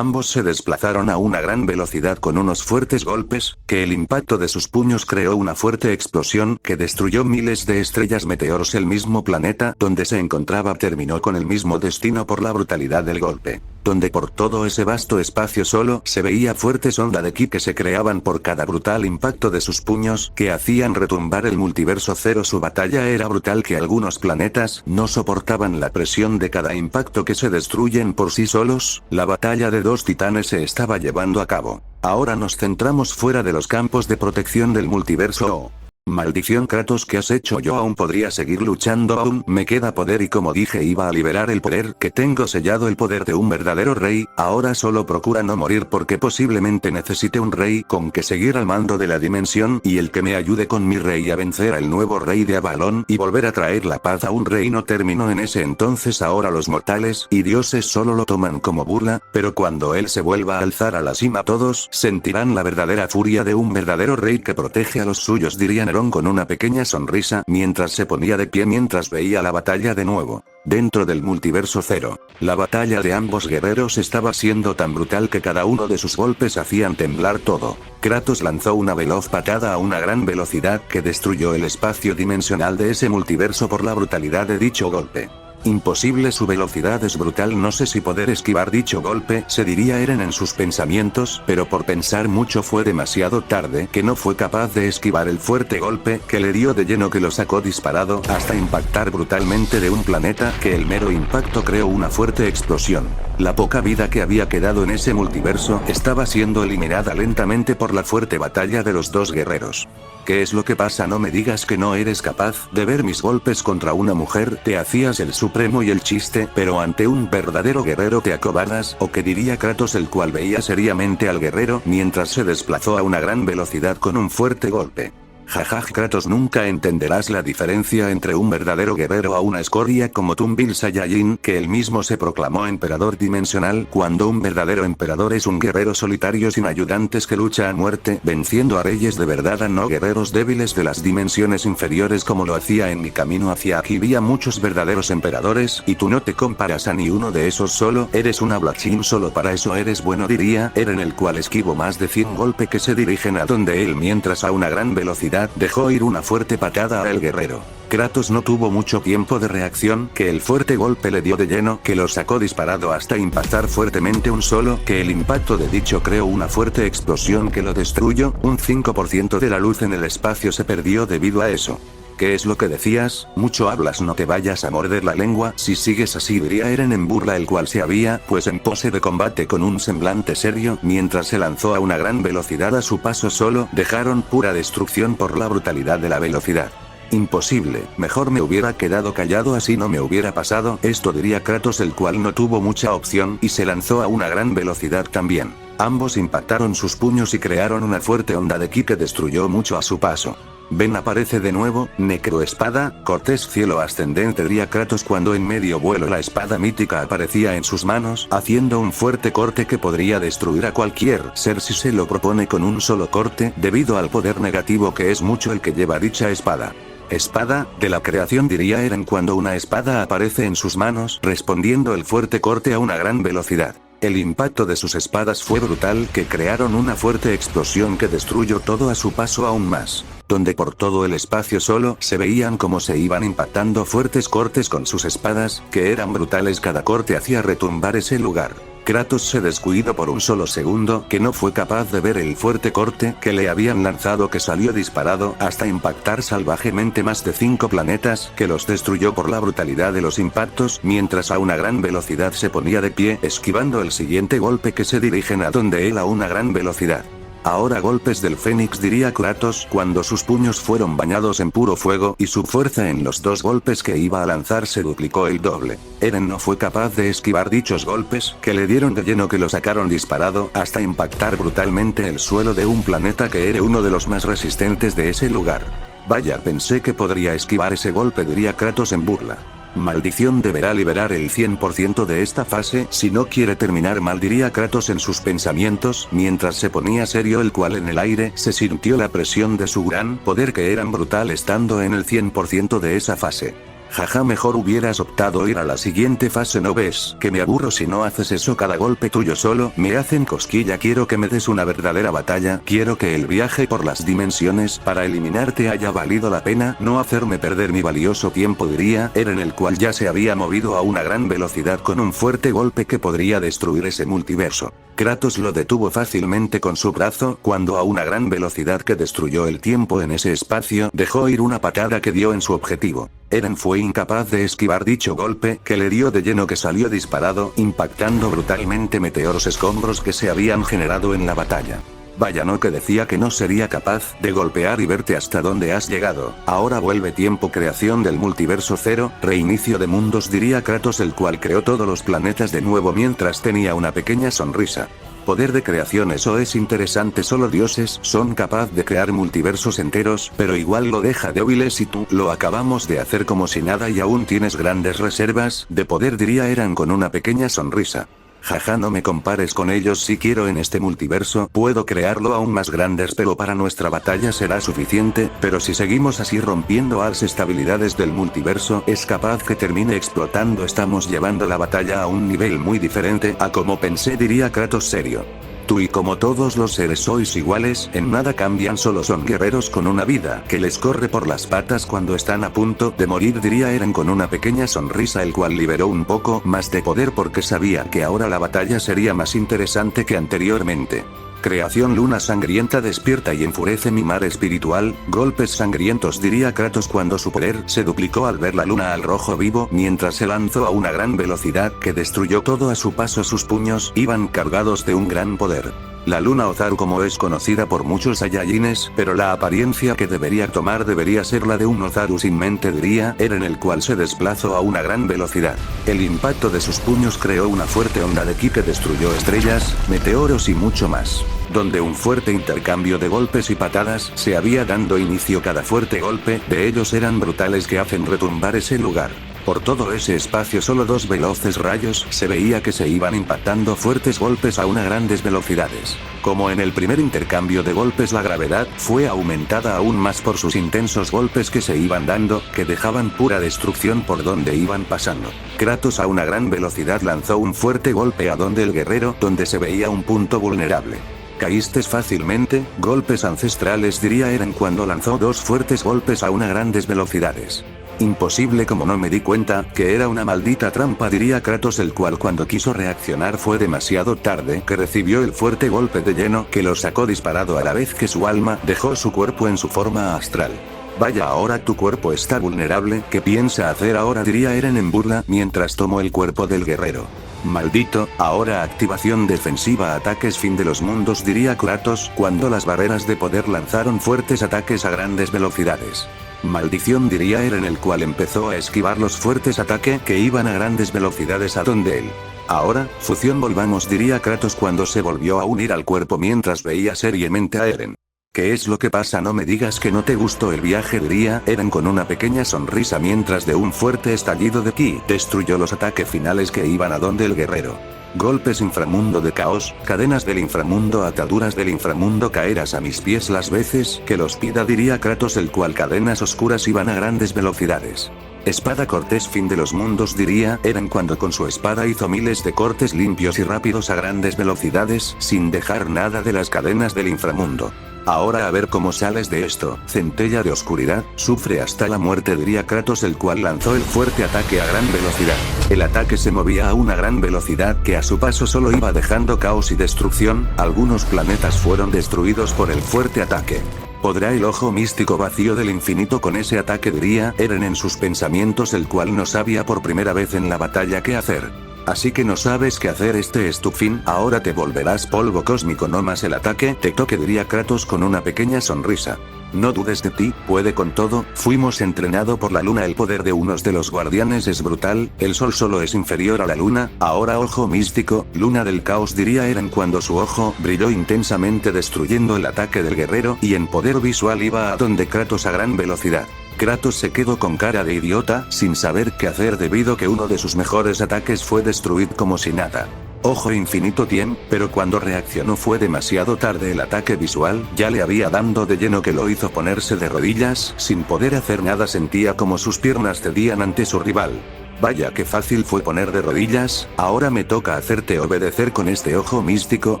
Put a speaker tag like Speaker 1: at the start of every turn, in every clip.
Speaker 1: Ambos se desplazaron a una gran velocidad con unos fuertes golpes, que el impacto de sus puños creó una fuerte explosión que destruyó miles de estrellas meteoros. El mismo planeta donde se encontraba terminó con el mismo destino por la brutalidad del golpe. Donde por todo ese vasto espacio solo se veía fuertes ondas de ki que se creaban por cada brutal impacto de sus puños, que hacían retumbar el multiverso cero. Su batalla era brutal que algunos planetas no soportaban la presión de cada impacto que se destruyen por sí solos. La batalla de dos titanes se estaba llevando a cabo. Ahora nos centramos fuera de los campos de protección del multiverso. Oh. Maldición Kratos, ¿qué has hecho? Yo aún podría seguir luchando, aún me queda poder y como dije iba a liberar el poder que tengo sellado, el poder de un verdadero rey. Ahora solo procura no morir porque posiblemente necesite un rey con que seguir al mando de la dimensión y el que me ayude con mi rey a vencer al nuevo rey de Avalon y volver a traer la paz a un reino. Terminó en ese entonces. Ahora los mortales y dioses solo lo toman como burla, pero cuando él se vuelva a alzar a la cima todos sentirán la verdadera furia de un verdadero rey que protege a los suyos, diría Nerón con una pequeña sonrisa mientras se ponía de pie mientras veía la batalla de nuevo. Dentro del multiverso cero, la batalla de ambos guerreros estaba siendo tan brutal que cada uno de sus golpes hacían temblar todo. Kratos lanzó una veloz patada a una gran velocidad que destruyó el espacio dimensional de ese multiverso por la brutalidad de dicho golpe. Imposible, su velocidad es brutal, no sé si poder esquivar dicho golpe, se diría Eren en sus pensamientos, pero por pensar mucho fue demasiado tarde, que no fue capaz de esquivar el fuerte golpe que le dio de lleno, que lo sacó disparado hasta impactar brutalmente de un planeta, que el mero impacto creó una fuerte explosión. La poca vida que había quedado en ese multiverso estaba siendo eliminada lentamente por la fuerte batalla de los dos guerreros. ¿Qué es lo que pasa? No me digas que no eres capaz de ver mis golpes contra una mujer, te hacías el supremo y el chiste, pero ante un verdadero guerrero te acobardas, o que diría Kratos, el cual veía seriamente al guerrero mientras se desplazó a una gran velocidad con un fuerte golpe. Jajaj, Kratos, nunca entenderás la diferencia entre un verdadero guerrero a una escoria como Tumbil Saiyajin, que él mismo se proclamó emperador dimensional, cuando un verdadero emperador es un guerrero solitario sin ayudantes que lucha a muerte, venciendo a reyes de verdad, a no guerreros débiles de las dimensiones inferiores como lo hacía en mi camino hacia aquí. Había muchos verdaderos emperadores, y tú no te comparas a ni uno de esos, solo eres una Blachin, solo para eso eres bueno, diría Eren, el cual esquivó más de 100 golpes que se dirigen a donde él mientras a una gran velocidad dejó ir una fuerte patada al guerrero. Kratos no tuvo mucho tiempo de reacción, que el fuerte golpe le dio de lleno, que lo sacó disparado hasta impactar fuertemente un solo, que el impacto de dicho creó una fuerte explosión que lo destruyó. Un 5% de la luz en el espacio se perdió debido a eso. ¿Qué es lo que decías? Mucho hablas, no te vayas a morder la lengua, si sigues así, diría Eren en burla, el cual se había pues en pose de combate con un semblante serio, mientras se lanzó a una gran velocidad. A su paso solo dejaron pura destrucción por la brutalidad de la velocidad. Imposible, mejor me hubiera quedado callado, así no me hubiera pasado esto, diría Kratos, el cual no tuvo mucha opción y se lanzó a una gran velocidad también. Ambos impactaron sus puños y crearon una fuerte onda de ki que destruyó mucho a su paso. Ven, aparece de nuevo, necroespada, cortés cielo ascendente, diría Kratos cuando en medio vuelo la espada mítica aparecía en sus manos, haciendo un fuerte corte que podría destruir a cualquier ser si se lo propone con un solo corte, debido al poder negativo que es mucho el que lleva dicha espada. Espada, de la creación, diría Eren cuando una espada aparece en sus manos, respondiendo el fuerte corte a una gran velocidad. El impacto de sus espadas fue brutal, que crearon una fuerte explosión que destruyó todo a su paso aún más. Donde por todo el espacio solo se veían como se iban impactando fuertes cortes con sus espadas, que eran brutales, cada corte hacía retumbar ese lugar. Kratos se descuidó por un solo segundo, que no fue capaz de ver el fuerte corte que le habían lanzado, que salió disparado hasta impactar salvajemente más de 5 planetas, que los destruyó por la brutalidad de los impactos, mientras a una gran velocidad se ponía de pie, esquivando el siguiente golpe que se dirigen a donde él a una gran velocidad. Ahora golpes del Fénix, diría Kratos cuando sus puños fueron bañados en puro fuego y su fuerza en los dos golpes que iba a lanzar se duplicó el doble. Eren no fue capaz de esquivar dichos golpes, que le dieron de lleno, que lo sacaron disparado hasta impactar brutalmente el suelo de un planeta que era uno de los más resistentes de ese lugar. Vaya, pensé que podría esquivar ese golpe, diría Kratos en burla. Maldición, deberá liberar el 100% de esta fase si no quiere terminar mal, diría Kratos en sus pensamientos mientras se ponía serio, el cual en el aire se sintió la presión de su gran poder, que era brutal estando en el 100% de esa fase. Jaja, mejor hubieras optado ir a la siguiente fase. ¿No ves que me aburro si no haces eso? Cada golpe tuyo solo me hacen cosquilla. Quiero que me des una verdadera batalla. Quiero que el viaje por las dimensiones para eliminarte haya valido la pena, no hacerme perder mi valioso tiempo, diría Eren, el cual ya se había movido a una gran velocidad con un fuerte golpe que podría destruir ese multiverso. Kratos lo detuvo fácilmente con su brazo, cuando a una gran velocidad que destruyó el tiempo en ese espacio, dejó ir una patada que dio en su objetivo. Eren fue incapaz de esquivar dicho golpe, que le dio de lleno, que salió disparado, impactando brutalmente meteoros escombros que se habían generado en la batalla. Vaya, no, que decía que no sería capaz de golpear y verte hasta dónde has llegado. Ahora vuelve tiempo, creación del multiverso cero, reinicio de mundos, diría Kratos, el cual creó todos los planetas de nuevo mientras tenía una pequeña sonrisa. Poder de creación, eso es interesante. Solo dioses son capaces de crear multiversos enteros, pero igual lo deja débiles y tú lo acabamos de hacer como si nada y aún tienes grandes reservas de poder, diría Eren con una pequeña sonrisa. Jaja, no me compares con ellos. Si quiero en este multiverso, puedo crearlo aún más grandes, pero para nuestra batalla será suficiente, pero si seguimos así rompiendo las estabilidades del multiverso, es capaz que termine explotando. Estamos llevando la batalla a un nivel muy diferente a como pensé, diría Kratos serio. Tú y como todos los seres sois iguales, en nada cambian, solo son guerreros con una vida que les corre por las patas cuando están a punto de morir, diría Eren con una pequeña sonrisa, el cual liberó un poco más de poder porque sabía que ahora la batalla sería más interesante que anteriormente. Creación luna sangrienta, despierta y enfurece mi mar espiritual, golpes sangrientos, diría Kratos cuando su poder se duplicó al ver la luna al rojo vivo mientras se lanzó a una gran velocidad que destruyó todo a su paso. Sus puños iban cargados de un gran poder. La luna Ozaru, como es conocida por muchos Saiyajines, pero la apariencia que debería tomar debería ser la de un Ozaru sin mente, diría Eren, el cual se desplazó a una gran velocidad. El impacto de sus puños creó una fuerte onda de ki que destruyó estrellas, meteoros y mucho más. Donde un fuerte intercambio de golpes y patadas se había dando inicio. Cada fuerte golpe de ellos eran brutales que hacen retumbar ese lugar. Por todo ese espacio solo dos veloces rayos se veía que se iban impactando fuertes golpes a unas grandes velocidades. Como en el primer intercambio de golpes, la gravedad fue aumentada aún más por sus intensos golpes que se iban dando, que dejaban pura destrucción por donde iban pasando. Kratos a una gran velocidad lanzó un fuerte golpe a donde el guerrero, donde se veía un punto vulnerable. Caíste fácilmente, golpes ancestrales, diría Eren cuando lanzó dos fuertes golpes a unas grandes velocidades. Imposible, como no me di cuenta que era una maldita trampa, diría Kratos, el cual cuando quiso reaccionar fue demasiado tarde, que recibió el fuerte golpe de lleno que lo sacó disparado a la vez que su alma dejó su cuerpo en su forma astral. Vaya, ahora tu cuerpo está vulnerable, ¿qué piensa hacer ahora?, diría Eren en burla mientras tomó el cuerpo del guerrero. Maldito, ahora activación defensiva, ataques fin de los mundos, diría Kratos cuando las barreras de poder lanzaron fuertes ataques a grandes velocidades. Maldición, diría Eren, el cual empezó a esquivar los fuertes ataques que iban a grandes velocidades a donde él. Ahora, fusión, volvamos, diría Kratos cuando se volvió a unir al cuerpo mientras veía seriamente a Eren. ¿Qué es lo que pasa? No me digas que no te gustó el viaje, diría Eren con una pequeña sonrisa mientras de un fuerte estallido de ki destruyó los ataques finales que iban a donde el guerrero. Golpes inframundo de caos, cadenas del inframundo, ataduras del inframundo, caerás a mis pies las veces que los pida, diría Kratos, el cual cadenas oscuras iban a grandes velocidades. Espada cortés fin de los mundos, diría Eren cuando con su espada hizo miles de cortes limpios y rápidos a grandes velocidades sin dejar nada de las cadenas del inframundo. Ahora a ver cómo sales de esto, centella de oscuridad, sufre hasta la muerte, diría Kratos, el cual lanzó el fuerte ataque a gran velocidad. El ataque se movía a una gran velocidad que a su paso solo iba dejando caos y destrucción, algunos planetas fueron destruidos por el fuerte ataque. ¿Podrá el ojo místico vacío del infinito con ese ataque?, diría Eren en sus pensamientos, el cual no sabía por primera vez en la batalla qué hacer. Así que no sabes qué hacer, este es tu fin, ahora te volverás polvo cósmico, no más el ataque te toque, diría Kratos con una pequeña sonrisa. No dudes de ti, puede con todo, fuimos entrenado por la luna, el poder de unos de los guardianes es brutal, el sol solo es inferior a la luna, ahora ojo místico, luna del caos, diría Eren cuando su ojo brilló intensamente destruyendo el ataque del guerrero y en poder visual iba a donde Kratos a gran velocidad. Kratos se quedó con cara de idiota, sin saber qué hacer debido que uno de sus mejores ataques fue destruido como si nada. Ojo infinito Tien, pero cuando reaccionó fue demasiado tarde. El ataque visual ya le había dado de lleno, que lo hizo ponerse de rodillas. Sin poder hacer nada, sentía como sus piernas cedían ante su rival. Vaya que fácil fue poner de rodillas. Ahora me toca hacerte obedecer con este ojo místico.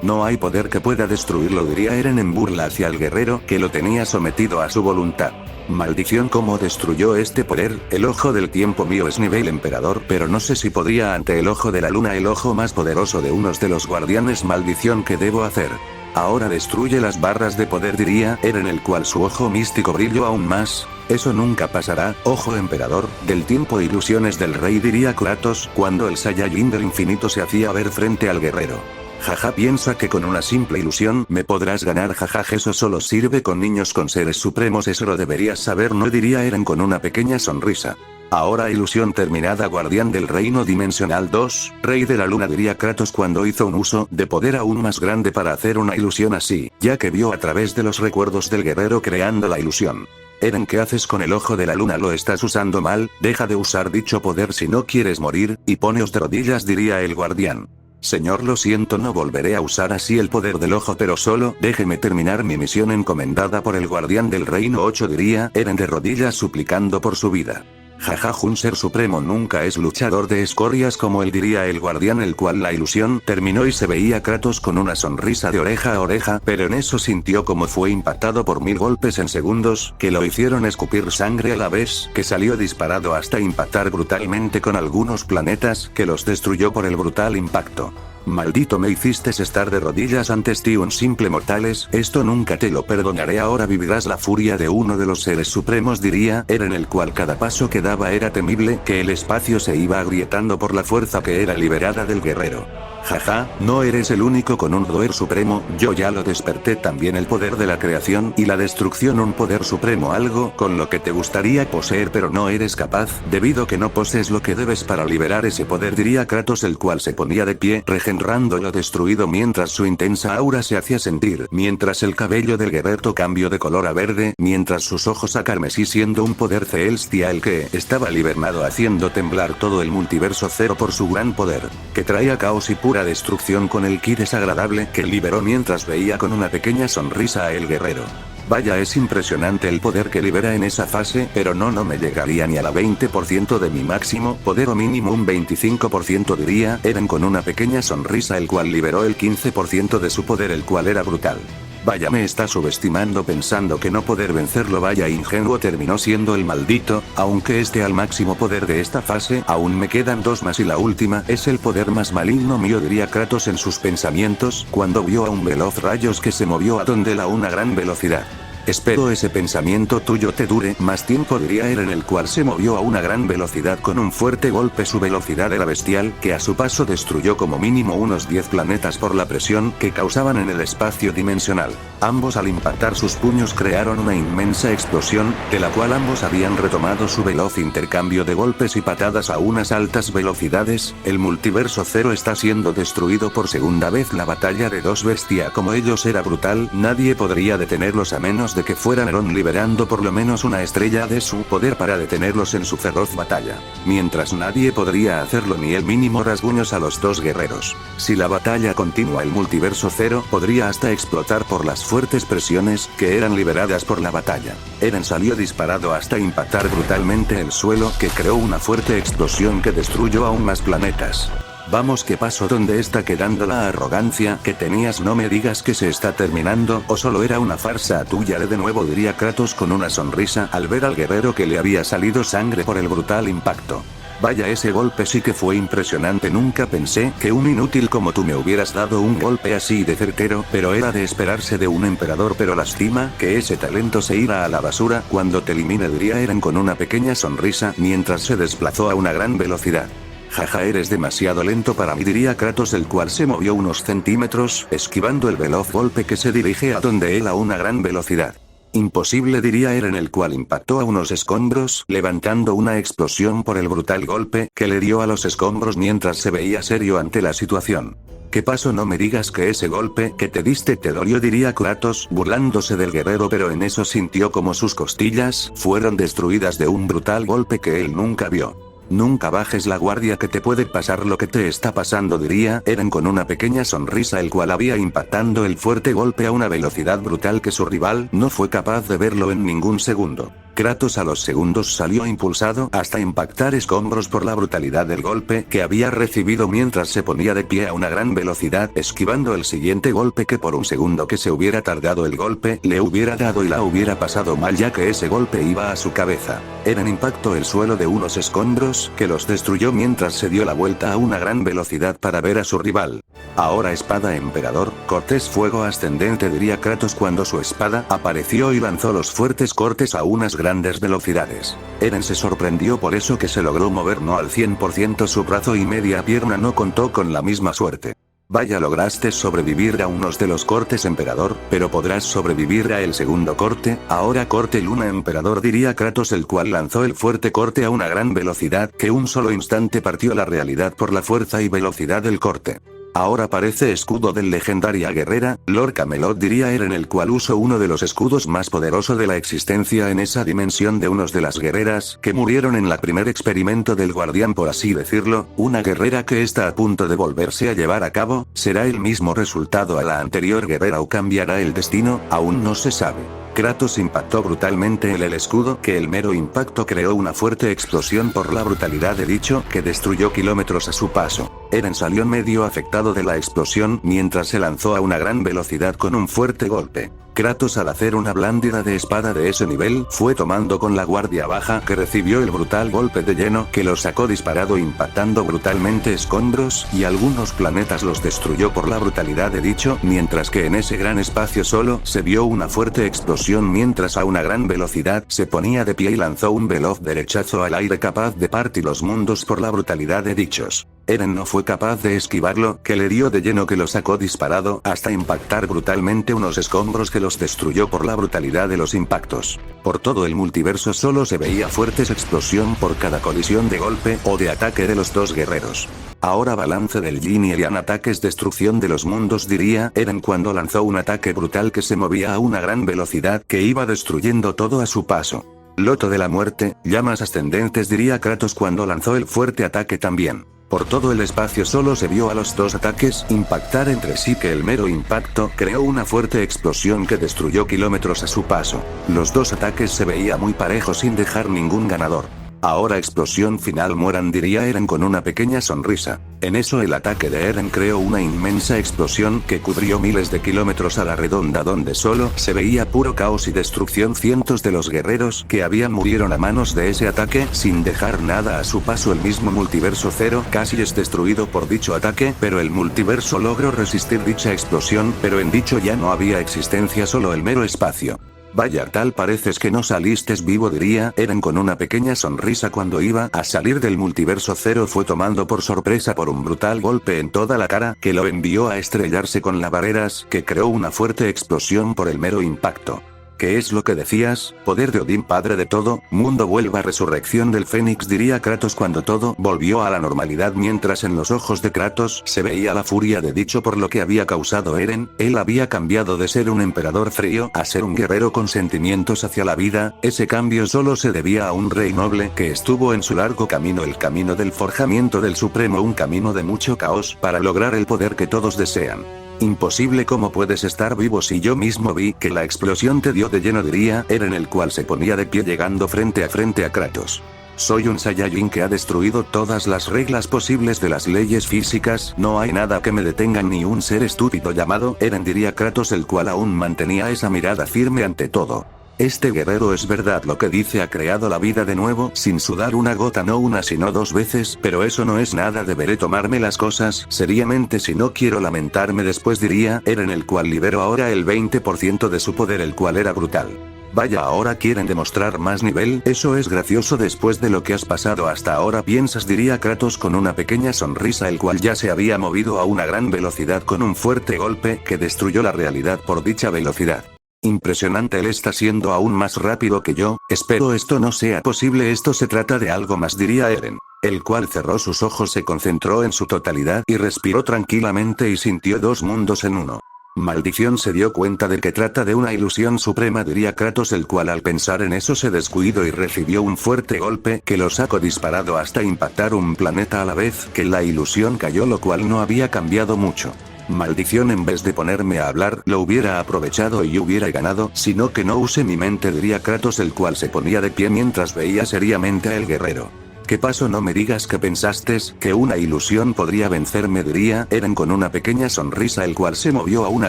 Speaker 1: No hay poder que pueda destruirlo, diría Eren en burla hacia el guerrero que lo tenía sometido a su voluntad. Maldición, ¿cómo destruyó este poder? El ojo del tiempo mío es nivel emperador, pero no sé si podría ante el ojo de la luna, el ojo más poderoso de unos de los guardianes. Maldición, ¿qué debo hacer? Ahora destruye las barras de poder, diría Eren, el cual su ojo místico brilló aún más. Eso nunca pasará, ojo emperador, del tiempo, ilusiones del rey, diría Kratos, cuando el Saiyajin del infinito se hacía ver frente al guerrero. Jaja, piensa que con una simple ilusión me podrás ganar. Jaja, eso solo sirve con niños, con seres supremos, eso lo deberías saber, ¿no? Diría Eren con una pequeña sonrisa. Ahora ilusión terminada, guardián del reino dimensional 2, rey de la luna, diría Kratos cuando hizo un uso de poder aún más grande para hacer una ilusión así, ya que vio a través de los recuerdos del guerrero creando la ilusión. Eren, ¿qué haces con el ojo de la luna? Lo estás usando mal, deja de usar dicho poder si no quieres morir, y poneos de rodillas, diría el guardián. Señor, lo siento, no volveré a usar así el poder del ojo, pero solo déjeme terminar mi misión encomendada por el guardián del reino 8, diría Eren de rodillas suplicando por su vida. Jaja, un ser supremo nunca es luchador de escorias como él, diría el guardián, el cual la ilusión terminó y se veía a Kratos con una sonrisa de oreja a oreja, pero en eso sintió como fue impactado por 1000 golpes en segundos, que lo hicieron escupir sangre a la vez que salió disparado hasta impactar brutalmente con algunos planetas, que los destruyó por el brutal impacto. Maldito, me hiciste estar de rodillas antes ti, un simple mortales, esto nunca te lo perdonaré. Ahora vivirás la furia de uno de los seres supremos, diría Eren, el cual cada paso que daba era temible, que el espacio se iba agrietando por la fuerza que era liberada del guerrero. Jaja, no eres el único con un poder supremo, yo ya lo desperté también, el poder de la creación y la destrucción, un poder supremo, algo con lo que te gustaría poseer pero no eres capaz, debido que no posees lo que debes para liberar ese poder, diría Kratos, el cual se ponía de pie, regenerando lo destruido mientras su intensa aura se hacía sentir, mientras el cabello del guerrero cambió de color a verde, mientras sus ojos a carmesí, siendo un poder celestial que estaba liberado, haciendo temblar todo el multiverso cero por su gran poder, que traía caos y pura destrucción con el ki desagradable que liberó mientras veía con una pequeña sonrisa a el guerrero. Vaya, es impresionante el poder que libera en esa fase, pero no me llegaría ni a la 20% de mi máximo poder, o mínimo un 25%, diría Eren con una pequeña sonrisa, el cual liberó el 15% de su poder, el cual era brutal. Vaya, me está subestimando pensando que no poder vencerlo, vaya ingenuo terminó siendo el maldito, aunque esté al máximo poder de esta fase, aún me quedan 2 más y la última es el poder más maligno mío, diría Kratos en sus pensamientos, cuando vio a un veloz rayos que se movió a donde a una gran velocidad. Espero ese pensamiento tuyo te dure más tiempo, diría Eren, el cual se movió a una gran velocidad con un fuerte golpe. Su velocidad era bestial, que a su paso destruyó como mínimo unos 10 planetas por la presión que causaban en el espacio dimensional. Ambos al impactar sus puños crearon una inmensa explosión, de la cual ambos habían retomado su veloz intercambio de golpes y patadas a unas altas velocidades. El multiverso cero está siendo destruido por segunda vez. La batalla de dos bestias como ellos era brutal, nadie podría detenerlos a menos de que fuera Nerón liberando por lo menos una estrella de su poder para detenerlos en su feroz batalla. Mientras nadie podría hacerlo ni el mínimo rasguños a los dos guerreros. Si la batalla continúa, el multiverso cero podría hasta explotar por las fuertes presiones que eran liberadas por la batalla. Eren salió disparado hasta impactar brutalmente el suelo, que creó una fuerte explosión que destruyó aún más planetas. Vamos, ¿qué pasó? ¿Dónde está quedando la arrogancia que tenías? No me digas que se está terminando, o solo era una farsa tuya. De nuevo, diría Kratos con una sonrisa al ver al guerrero que le había salido sangre por el brutal impacto. Vaya, ese golpe sí que fue impresionante. Nunca pensé que un inútil como tú me hubieras dado un golpe así de certero, pero era de esperarse de un emperador. Pero lástima que ese talento se irá a la basura cuando te elimine, diría Eren con una pequeña sonrisa mientras se desplazó a una gran velocidad. Jaja, eres demasiado lento para mí, diría Kratos, el cual se movió unos centímetros, esquivando el veloz golpe que se dirige a donde él a una gran velocidad. Imposible, diría Eren, el cual impactó a unos escombros, levantando una explosión por el brutal golpe que le dio a los escombros mientras se veía serio ante la situación. ¿Qué pasó? No me digas que ese golpe que te diste te dolió, diría Kratos, burlándose del guerrero, pero en eso sintió como sus costillas fueron destruidas de un brutal golpe que él nunca vio. Nunca bajes la guardia, que te puede pasar lo que te está pasando, diría Eren con una pequeña sonrisa, el cual había impactando el fuerte golpe a una velocidad brutal que su rival no fue capaz de verlo en ningún segundo. Kratos a los segundos salió impulsado hasta impactar escombros por la brutalidad del golpe que había recibido mientras se ponía de pie a una gran velocidad, esquivando el siguiente golpe que por un segundo que se hubiera tardado el golpe le hubiera dado y la hubiera pasado mal, ya que ese golpe iba a su cabeza. Eren impactó el suelo de unos escombros que los destruyó mientras se dio la vuelta a una gran velocidad para ver a su rival. Ahora espada emperador, cortes fuego ascendente, diría Kratos cuando su espada apareció y lanzó los fuertes cortes a unas grandes velocidades. Eren se sorprendió por eso que se logró mover no al 100% su brazo y media pierna no contó con la misma suerte. Vaya, lograste sobrevivir a unos de los cortes emperador, pero podrás sobrevivir a el segundo corte. Ahora corte luna emperador, diría Kratos, el cual lanzó el fuerte corte a una gran velocidad que un solo instante partió la realidad por la fuerza y velocidad del corte. Ahora parece escudo del legendaria guerrera, Lord Camelot, diría Eren, el cual usó uno de los escudos más poderosos de la existencia en esa dimensión de unos de las guerreras que murieron en la primer experimento del guardián, por así decirlo, una guerrera que está a punto de volverse a llevar a cabo. ¿Será el mismo resultado a la anterior guerrera o cambiará el destino? Aún no se sabe. Kratos impactó brutalmente en el escudo, que el mero impacto creó una fuerte explosión por la brutalidad de dicho, que destruyó kilómetros a su paso. Eren salió medio afectado de la explosión mientras se lanzó a una gran velocidad con un fuerte golpe. Kratos, al hacer una blandida de espada de ese nivel, fue tomando con la guardia baja que recibió el brutal golpe de lleno que lo sacó disparado, impactando brutalmente escombros y algunos planetas los destruyó por la brutalidad de dicho, mientras que en ese gran espacio solo se vio una fuerte explosión mientras a una gran velocidad se ponía de pie y lanzó un veloz derechazo al aire capaz de partir los mundos por la brutalidad de dichos. Eren no fue capaz de esquivarlo, que le dio de lleno, que lo sacó disparado hasta impactar brutalmente unos escombros que los destruyó por la brutalidad de los impactos. Por todo el multiverso solo se veía fuertes explosión por cada colisión de golpe o de ataque de los dos guerreros. Ahora balance del Yin y el Yang, ataques, destrucción de los mundos, diría Eren cuando lanzó un ataque brutal que se movía a una gran velocidad que iba destruyendo todo a su paso. Loto de la muerte, llamas ascendentes, diría Kratos cuando lanzó el fuerte ataque también. Por todo el espacio solo se vio a los dos ataques impactar entre sí, que el mero impacto creó una fuerte explosión que destruyó kilómetros a su paso. Los dos ataques se veía muy parejos sin dejar ningún ganador. Ahora explosión final, mueran, diría Eren con una pequeña sonrisa. En eso el ataque de Eren creó una inmensa explosión que cubrió miles de kilómetros a la redonda, donde solo se veía puro caos y destrucción. Cientos de los guerreros que habían murieron a manos de ese ataque sin dejar nada a su paso. El mismo multiverso Zero casi es destruido por dicho ataque, pero el multiverso logró resistir dicha explosión, pero en dicho ya no había existencia, solo el mero espacio. Vaya, tal pareces que no saliste vivo, diría Eren con una pequeña sonrisa cuando iba a salir del multiverso Zero. Fue tomando por sorpresa por un brutal golpe en toda la cara que lo envió a estrellarse con las barreras, que creó una fuerte explosión por el mero impacto. ¿Qué es lo que decías? Poder de Odín, padre de todo, mundo, vuelva, resurrección del Fénix, diría Kratos cuando todo volvió a la normalidad, mientras en los ojos de Kratos se veía la furia de dicho por lo que había causado Eren. Él había cambiado de ser un emperador frío a ser un guerrero con sentimientos hacia la vida. Ese cambio solo se debía a un rey noble que estuvo en su largo camino, el camino del forjamiento del Supremo, un camino de mucho caos para lograr el poder que todos desean. Imposible, ¿cómo puedes estar vivo si yo mismo vi que la explosión te dio de lleno?, diría Eren, el cual se ponía de pie llegando frente a Kratos. Soy un Saiyajin que ha destruido todas las reglas posibles de las leyes físicas, no hay nada que me detenga ni un ser estúpido llamado Eren, diría Kratos, el cual aún mantenía esa mirada firme ante todo. Este guerrero, es verdad lo que dice, ha creado la vida de nuevo sin sudar una gota, no una sino dos veces, pero eso no es nada, deberé tomarme las cosas seriamente si no quiero lamentarme después, diría Eren, el cual liberó ahora el 20% de su poder, el cual era brutal. Vaya, ahora quieren demostrar más nivel, eso es gracioso después de lo que has pasado hasta ahora, piensas, diría Kratos con una pequeña sonrisa, el cual ya se había movido a una gran velocidad con un fuerte golpe que destruyó la realidad por dicha velocidad. Impresionante, él está siendo aún más rápido que yo, espero esto no sea posible, esto se trata de algo más, diría Eren. El cual cerró sus ojos, se concentró en su totalidad y respiró tranquilamente y sintió dos mundos en uno. Maldición se dio cuenta de que trata de una ilusión suprema, diría Kratos, el cual al pensar en eso se descuidó y recibió un fuerte golpe que lo sacó disparado hasta impactar un planeta a la vez que la ilusión cayó, lo cual no había cambiado mucho. Maldición, en vez de ponerme a hablar, lo hubiera aprovechado y hubiera ganado, sino que no use mi mente, diría Kratos, el cual se ponía de pie mientras veía seriamente a el guerrero. ¿Qué pasó? No me digas que pensaste que una ilusión podría vencerme, diría Eren con una pequeña sonrisa, el cual se movió a una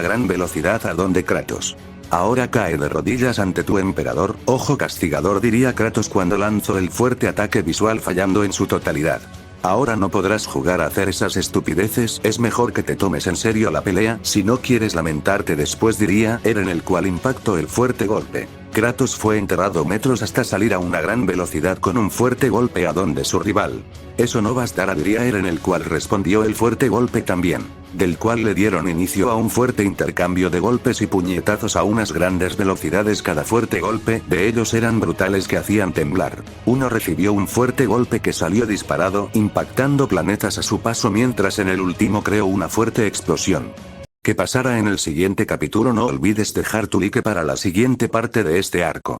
Speaker 1: gran velocidad a donde Kratos. Ahora cae de rodillas ante tu emperador, ojo castigador, diría Kratos cuando lanzó el fuerte ataque visual fallando en su totalidad. Ahora no podrás jugar a hacer esas estupideces, es mejor que te tomes en serio la pelea si no quieres lamentarte después, diría Eren, el cual impactó el fuerte golpe. Kratos fue enterrado metros hasta salir a una gran velocidad con un fuerte golpe a donde su rival. Eso no bastará, diría Eren, el cual respondió el fuerte golpe también, del cual le dieron inicio a un fuerte intercambio de golpes y puñetazos a unas grandes velocidades. Cada fuerte golpe de ellos eran brutales que hacían temblar. Uno recibió un fuerte golpe que salió disparado, impactando planetas a su paso, mientras en el último creó una fuerte explosión. ¿Qué pasará en el siguiente capítulo? No olvides dejar tu like para la siguiente parte de este arco.